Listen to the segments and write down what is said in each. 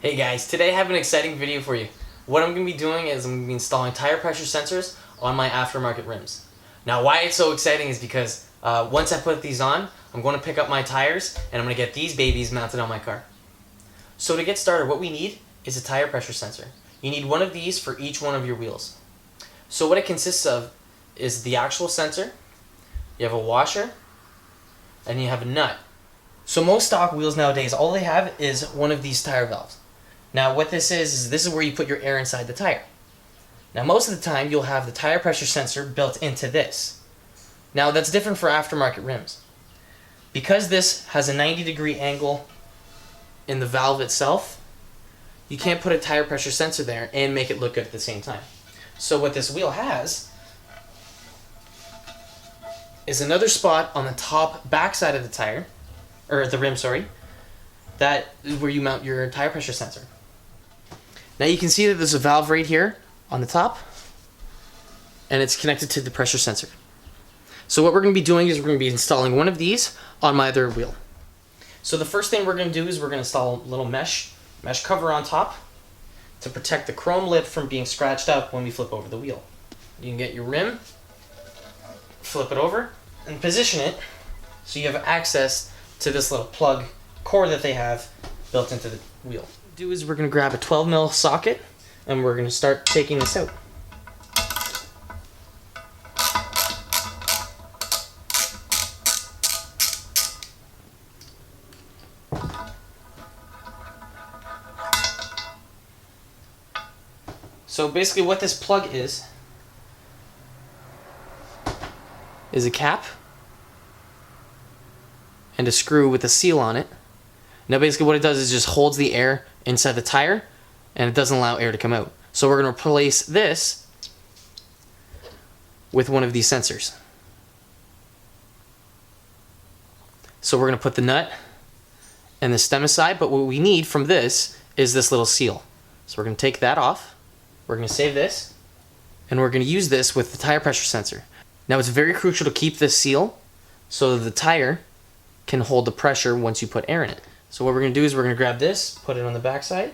Hey guys, today I have an exciting video for you. What I'm going to be doing is I'm going to be installing tire pressure sensors on my aftermarket rims. Now why it's so exciting is because once I put these on, I'm going to pick up my tires and I'm going to get these babies mounted on my car. So to get started, what we need is a tire pressure sensor. You need one of these for each one of your wheels. So what it consists of is the actual sensor, you have a washer, and you have a nut. So most stock wheels nowadays, all they have is one of these tire valves. Now what this is this is where you put your air inside the tire. Now most of the time you'll have the tire pressure sensor built into this. Now that's different for aftermarket rims. Because this has a 90-degree angle in the valve itself, you can't put a tire pressure sensor there and make it look good at the same time. So what this wheel has is another spot on the top back side of the tire, or the rim, sorry, that is where you mount your tire pressure sensor. Now you can see that there's a valve right here on the top, and it's connected to the pressure sensor. So what we're going to be doing is we're going to be installing one of these on my other wheel. So the first thing we're going to do is we're going to install a little mesh cover on top to protect the chrome lip from being scratched up when we flip over the wheel. You can get your rim, flip it over, and position it so you have access to this little plug core that they have built into the wheel. What we'll do is we're going to grab a 12mm socket and we're going to start taking this out. So basically what this plug is a cap and a screw with a seal on it. Now basically what it does is just holds the air inside the tire and it doesn't allow air to come out. So we're going to replace this with one of these sensors. So we're going to put the nut and the stem aside, but what we need from this is this little seal. So we're going to take that off. We're going to save this, and we're going to use this with the tire pressure sensor. Now it's very crucial to keep this seal so that the tire can hold the pressure once you put air in it. So what we're going to do is we're going to grab this, put it on the back side,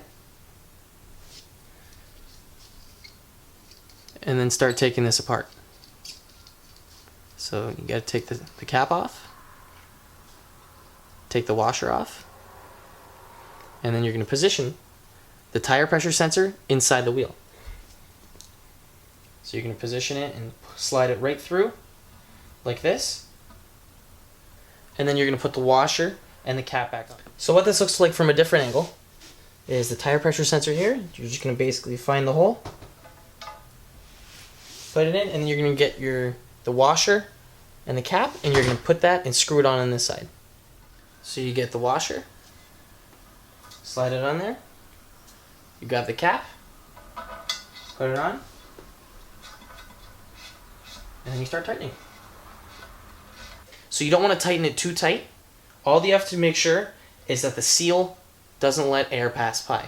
and then start taking this apart. So you got to take the cap off, take the washer off, and then you're going to position the tire pressure sensor inside the wheel. So you're going to position it and slide it right through like this, and then you're going to put the washer and the cap back on. So what this looks like from a different angle is the tire pressure sensor here. You're just going to basically find the hole, put it in, and then you're going to get the washer and the cap, and you're going to put that and screw it on this side. So you get the washer, slide it on there, you grab the cap, put it on, and then you start tightening. So you don't want to tighten it too tight. All you have to make sure is that the seal doesn't let air pass by.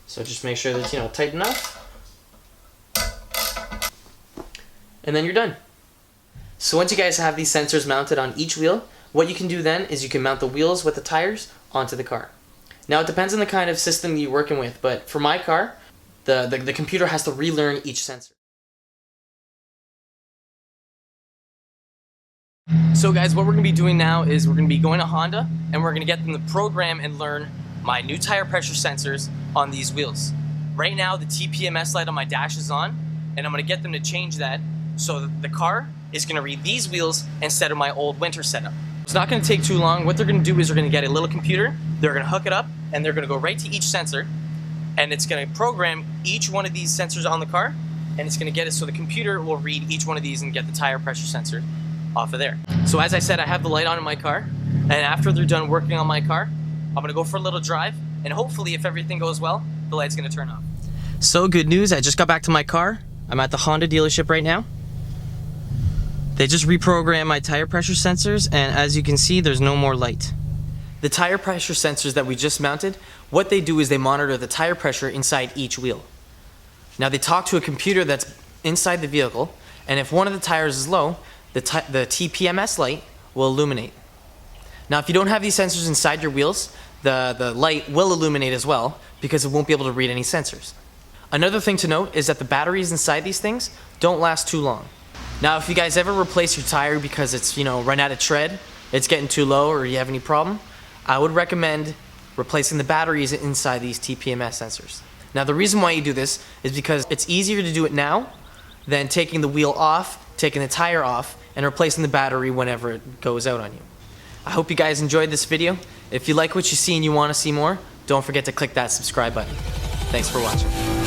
So just make sure that it's tight enough. And then you're done. So once you guys have these sensors mounted on each wheel, what you can do then is you can mount the wheels with the tires onto the car. Now it depends on the kind of system you're working with, but for my car, the computer has to relearn each sensor. So guys, what we're going to be doing now is we're going to be going to Honda and we're going to get them to program and learn my new tire pressure sensors on these wheels. Right now the TPMS light on my dash is on, and I'm going to get them to change that so that the car is going to read these wheels instead of my old winter setup. It's not going to take too long. What they're going to do is they're going to get a little computer, they're going to hook it up, and they're going to go right to each sensor, and it's going to program each one of these sensors on the car, and it's going to get it so the computer will read each one of these and get the tire pressure sensor off of there. So as I said, I have the light on in my car, and after they're done working on my car, I'm going to go for a little drive, and hopefully if everything goes well, the light's going to turn off. So good news, I just got back to my car. I'm at the Honda dealership right now. They just reprogrammed my tire pressure sensors, and as you can see, there's no more light. The tire pressure sensors that we just mounted, what they do is they monitor the tire pressure inside each wheel. Now they talk to a computer that's inside the vehicle, and if one of the tires is low, the TPMS light will illuminate. Now if you don't have these sensors inside your wheels, the light will illuminate as well because it won't be able to read any sensors. Another thing to note is that the batteries inside these things don't last too long. Now, if you guys ever replace your tire because it's, run out of tread, it's getting too low, or you have any problem, I would recommend replacing the batteries inside these TPMS sensors. Now, the reason why you do this is because it's easier to do it now than taking the wheel off, taking the tire off, and replacing the battery whenever it goes out on you. I hope you guys enjoyed this video. If you like what you see and you want to see more, don't forget to click that subscribe button. Thanks for watching.